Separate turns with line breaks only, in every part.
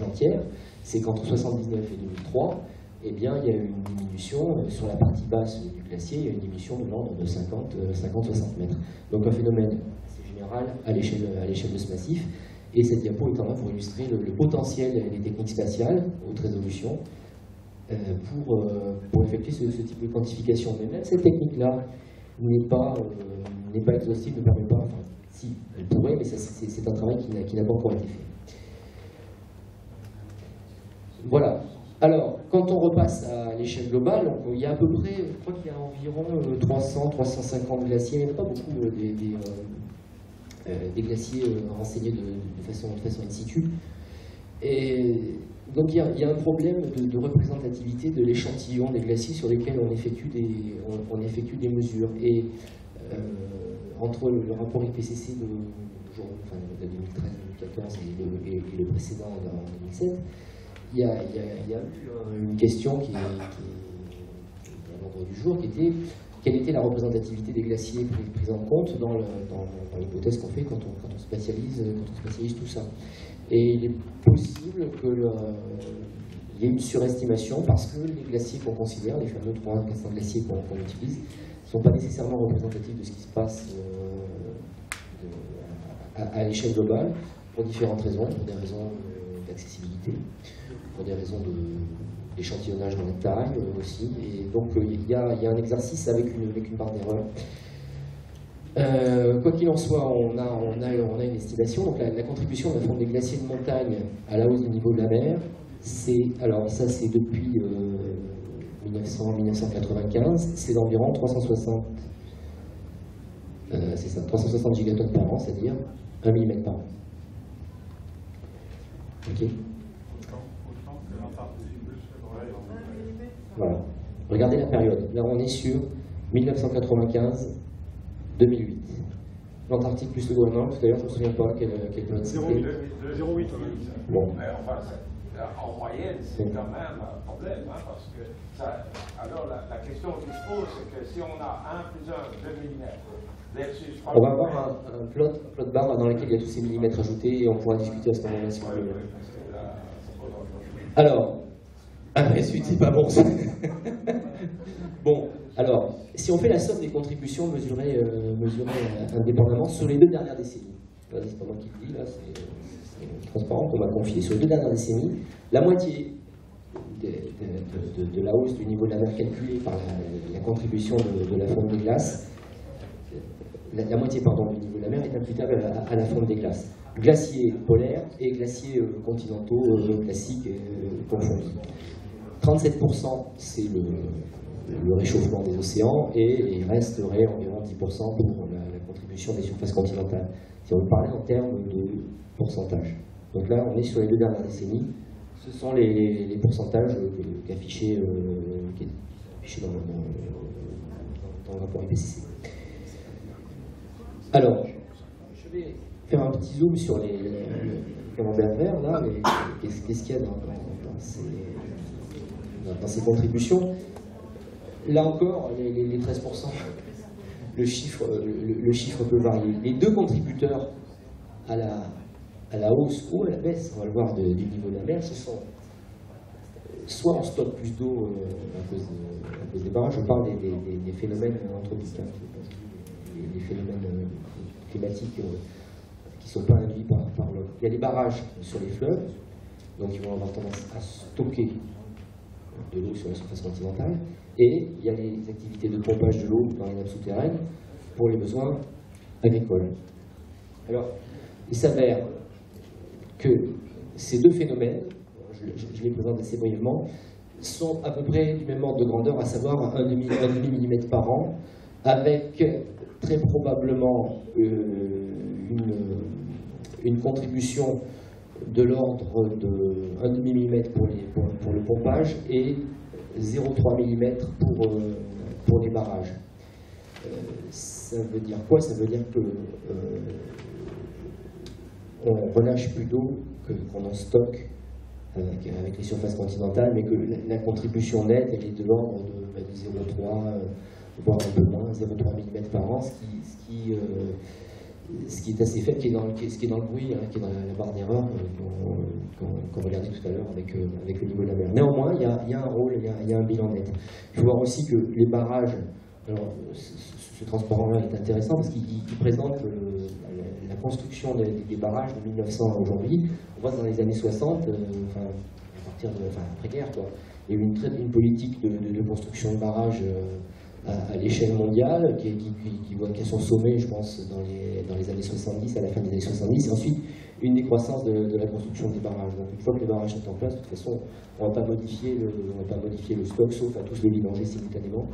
argentière, c'est qu'entre 1979 et 2003, eh bien, il y a eu une diminution, sur la partie basse du glacier, il y a eu une diminution de l'ordre de 50-60 mètres. Donc un phénomène assez général à l'échelle de ce massif. Et cette diapo est en là pour illustrer le potentiel des techniques spatiales, haute résolution, pour effectuer ce type de quantification. Mais même cette technique-là n'est pas exhaustive, ne permet pas, enfin, si, elle pourrait, mais c'est un travail qui n'a pas encore été fait. Voilà. Alors, quand on repasse à l'échelle globale, il y a à peu près, je crois qu'il y a environ 300-350 glaciers, il n'y en a pas beaucoup des glaciers renseignés de façon in situ. Et donc il y a un problème de représentativité de l'échantillon des glaciers sur lesquels on effectue des mesures. Et entre le rapport IPCC de 2013-2014 et le précédent en 2007, il y a eu une question qui est à l'ordre du jour, qui était quelle était la représentativité des glaciers prise en compte dans l'hypothèse qu'on fait quand on spatialise tout ça. Et il est possible qu'il y ait une surestimation parce que les glaciers qu'on considère, les fameux 300-400 glaciers qu'on utilise, ne sont pas nécessairement représentatifs de ce qui se passe à l'échelle globale, pour différentes raisons, pour des raisons d'accessibilité, pour des raisons d'échantillonnage dans la taille aussi. Et donc il y a un exercice avec une barre d'erreur. Quoi qu'il en soit, on a une estimation. Donc la contribution de la fonte des glaciers de montagne à la hausse du niveau de la mer, alors ça c'est depuis 1995, c'est d'environ 360 gigatonnes par an, c'est-à-dire 1 mm par an. Ok. Voilà. Regardez la période. Là, on est sur 1995-2008. L'Antarctique plus le Groenland, tout à l'heure, je ne me souviens pas quelle période c'était.
0,8.
Bon.
Mais enfin, en moyenne, c'est quand même un problème, hein, parce que ça, alors la question qui se pose, c'est que si on a 1 plus 1, 2 mm, versus 3
on va avoir un plot barre dans lequel il y a tous ces millimètres ajoutés et on pourra discuter à ce moment-là si vous voulez. Alors, suite, c'est pas bon ça. Bon, alors, si on fait la somme des contributions mesurées indépendamment sur les 2 dernières décennies, c'est pas moi qui le dis, là, c'est transparent qu'on m'a confié, sur les 2 dernières décennies, la moitié de la hausse du niveau de la mer calculée par la contribution de la fonte des glaces, la moitié du niveau de la mer est imputable à la fonte des glaces. Glaciers polaires et glaciers continentaux classiques confondus. 37% c'est le réchauffement des océans et il resterait environ 10% pour la contribution des surfaces continentales. Si on veut parler en termes de pourcentage. Donc là, on est sur les 2 dernières décennies. Ce sont les pourcentages affichés dans le rapport IPCC. Alors, je vais faire un petit zoom sur les camemberts verts, là, qu'est-ce qu'il y a dans ces contributions. Là encore, les 13%, le chiffre peut varier. Les 2 contributeurs à la hausse ou à la baisse, on va le voir, du niveau de la mer, ce sont soit on stocke plus d'eau à cause des barrages, je parle des phénomènes anthropiques, des phénomènes climatiques qui ne sont pas induits par l'homme. Il y a des barrages sur les fleuves, donc ils vont avoir tendance à stocker de l'eau sur la surface continentale, et il y a les activités de pompage de l'eau dans les nappes souterraines pour les besoins agricoles. Alors, il s'avère que ces 2 phénomènes, je les présente assez brièvement, sont à peu près du même ordre de grandeur, à savoir 1,5 mm par an, avec très probablement une contribution de l'ordre de 1,5 mm pour le pompage et 0,3 mm pour les barrages. Ça veut dire quoi? Ça veut dire que on relâche plus d'eau qu'on en stocke avec les surfaces continentales, mais que la contribution nette elle est de l'ordre de 0,3, voire un peu moins, 0,3 mm par an, ce ce qui est assez faible, ce qui est dans le bruit, hein, qui est dans la barre d'erreur qu'on regardait tout à l'heure avec le niveau de la mer. Néanmoins, il y a un rôle, il y a un bilan net. Il faut voir aussi que les barrages, alors ce transparent-là est intéressant parce qu'il présente la construction des barrages de 1900 à aujourd'hui. On voit que dans les années 60, après-guerre, il y a eu une politique de construction de barrages à l'échelle mondiale, qui a son sommet, je pense, dans les années 70, à la fin des années 70, et ensuite une décroissance de la construction des barrages. Donc une fois que les barrages sont en place, de toute façon, on ne va pas modifier le stock, sauf à tous les vidanger simultanément.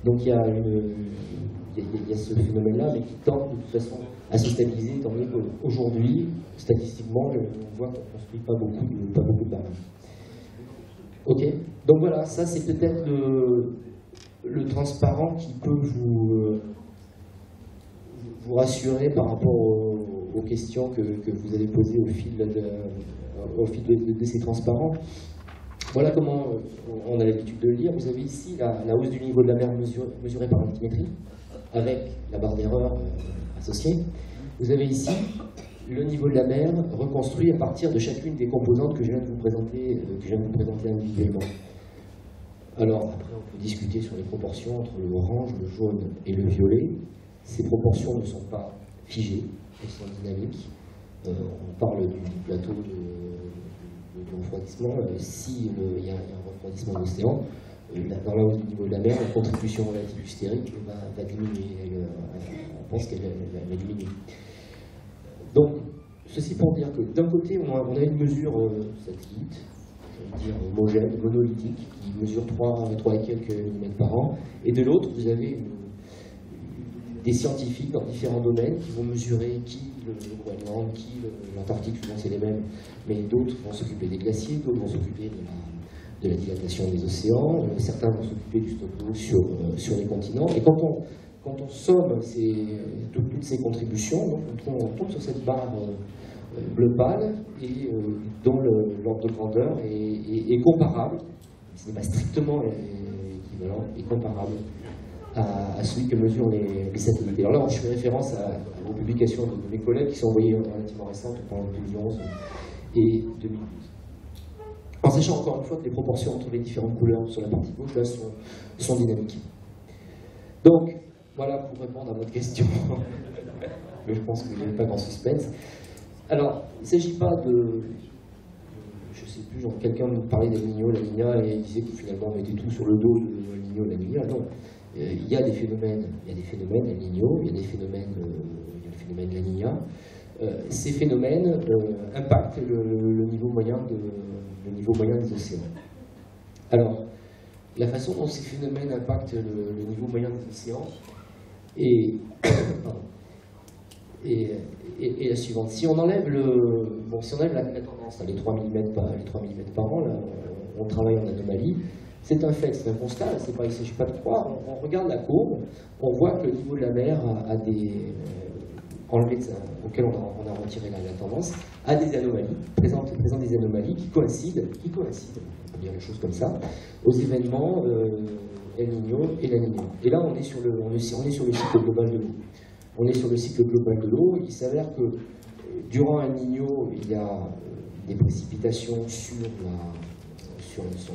Donc il y a ce phénomène-là, mais qui tend de toute façon à se stabiliser, étant donné qu'aujourd'hui, statistiquement, on voit qu'on ne construit pas beaucoup de barrages. Ok, donc voilà, ça c'est peut-être le transparent qui peut vous rassurer par rapport aux questions que vous avez posées au fil de ces transparents. Voilà comment on a l'habitude de le lire. Vous avez ici la hausse du niveau de la mer mesurée par l'altimétrie, avec la barre d'erreur associée. Vous avez ici le niveau de la mer reconstruit à partir de chacune des composantes que je viens de vous présenter individuellement. Alors, après, on peut discuter sur les proportions entre le orange, le jaune et le violet. Ces proportions ne sont pas figées, elles sont dynamiques. On parle du plateau de refroidissement. S'il y a un refroidissement de l'océan, dans la hausse du niveau de la mer, la contribution relative du stérique va diminuer. On pense qu'elle va diminuer. Donc, ceci pour dire que d'un côté, on a une mesure satellite, dire homogène, monolithique, qui mesure 3 et quelques millimètres par an, et de l'autre, vous avez des scientifiques dans différents domaines qui vont mesurer qui le Groenland, qui l'Antarctique, souvent c'est les mêmes, mais d'autres vont s'occuper des glaciers, d'autres vont s'occuper de la dilatation des océans, certains vont s'occuper du stock d'eau sur les continents, et quand on somme toutes ces contributions, donc on tombe sur cette barre bleu pâle et dont l'ordre de grandeur est comparable, ce n'est pas strictement équivalent, est comparable à celui que mesurent les satellites. Alors là, je fais référence aux publications de mes collègues qui sont envoyées relativement récentes pendant 2011 et 2012. En sachant encore une fois que les proportions entre les différentes couleurs sur la partie gauche là, sont dynamiques. Donc, voilà pour répondre à votre question. Mais je pense que vous n'avez pas grand suspense. Alors, il ne s'agit pas de... Je ne sais plus, genre quelqu'un me parlait d'El Niño, La Niña, et il disait que finalement on mettait tout sur le dos de El Niño, La Niña. Non. Il y a des phénomènes El Niño, il y a des phénomènes, le phénomène La Niña. Ces phénomènes impactent le niveau moyen des océans. Alors, la façon dont ces phénomènes impactent le niveau moyen des océans est la suivante. Si on enlève la tendance, les 3 mm par an, là, on travaille en anomalie. C'est un fait, c'est un constat, il ne s'agit pas de croire. On regarde la courbe, on voit que le niveau de la mer a auquel on a retiré la tendance, a des anomalies, présente des anomalies qui coïncident, on peut dire les choses comme ça, aux événements El Niño et La Niña. Et là, on est sur le cycle global de l'eau. On est sur le cycle global de l'eau. Il s'avère que durant El Niño, il y a des précipitations sur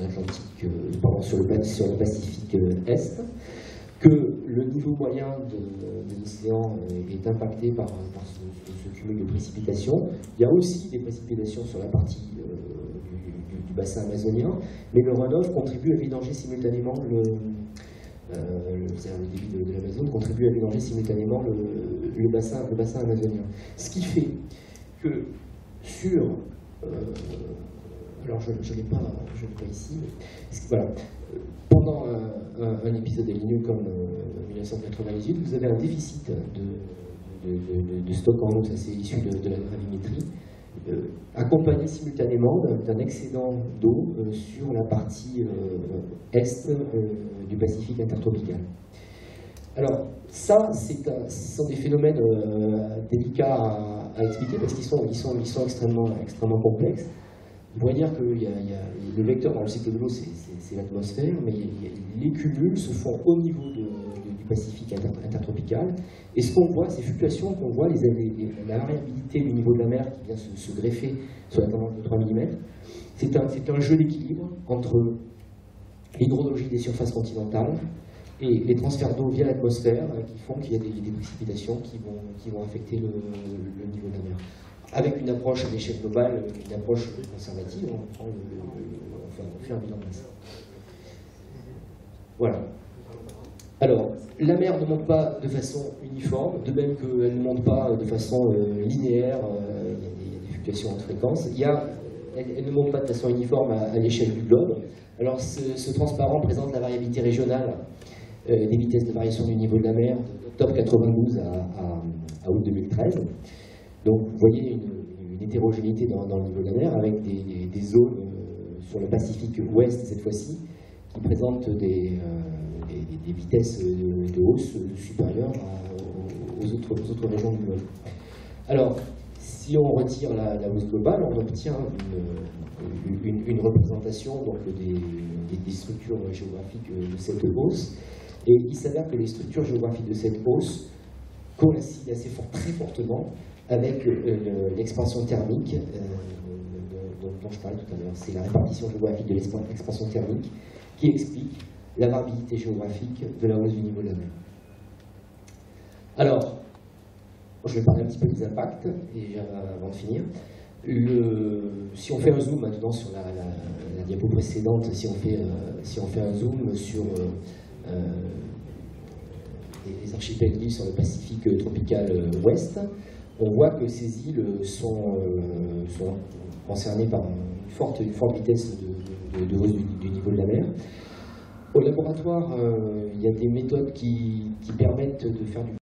l'Atlantique, sur le Pacifique Est, que le niveau moyen des océans est impacté par ce cumul de précipitations. Il y a aussi des précipitations sur la partie du bassin amazonien, mais le runoff contribue à vidanger simultanément le débit de l'Amazone contribue à vidanger simultanément le bassin amazonien. Ce qui fait que sur... alors je ne l'ai pas ici, mais voilà. Pendant un épisode El Niño comme 1998, vous avez un déficit de stock en eau, ça c'est issu de la gravimétrie, accompagné simultanément d'un excédent d'eau sur la partie est du Pacifique intertropical. Alors ça, ce sont des phénomènes délicats à expliquer parce qu'ils sont extrêmement complexes. Vous voyez dire que le vecteur dans le cycle de l'eau, c'est l'atmosphère, mais les cumuls se font au niveau du Pacifique intertropical. Et ce qu'on voit, ces fluctuations qu'on voit, la variabilité du niveau de la mer qui vient se greffer sur la tendance de 3 mm, c'est un jeu d'équilibre entre l'hydrologie des surfaces continentales et les transferts d'eau via l'atmosphère qui font qu'il y a des précipitations qui vont affecter le niveau de la mer. Avec une approche à l'échelle globale, une approche conservative, on fait un bilan de masse. Voilà. Alors, la mer ne monte pas de façon uniforme, de même qu'elle ne monte pas de façon linéaire, il y a des fluctuations en fréquence. Elle ne monte pas de façon uniforme à l'échelle du globe. Alors, ce transparent présente la variabilité régionale des vitesses de variation du niveau de la mer d'octobre 92 à août 2013. Donc, vous voyez une hétérogénéité dans le niveau de la mer avec des zones sur le Pacifique ouest cette fois-ci qui présentent des vitesses de hausse supérieures aux autres régions du globe. Alors, si on retire la hausse globale, on obtient une représentation donc, des structures géographiques de cette hausse. Et il s'avère que les structures géographiques de cette hausse coïncident très fortement avec l'expansion thermique dont je parlais tout à l'heure. C'est la répartition géographique de l'expansion thermique qui explique la variabilité géographique de la hausse du niveau de la mer. Alors, je vais parler un petit peu des impacts et avant de finir. Si on fait un zoom maintenant sur la diapo précédente, si on fait un zoom sur les archipels d'îles sur le Pacifique tropical ouest, on voit que ces îles sont concernées par une forte vitesse de hausse du niveau de la mer. Au laboratoire, il y a des méthodes qui permettent de faire du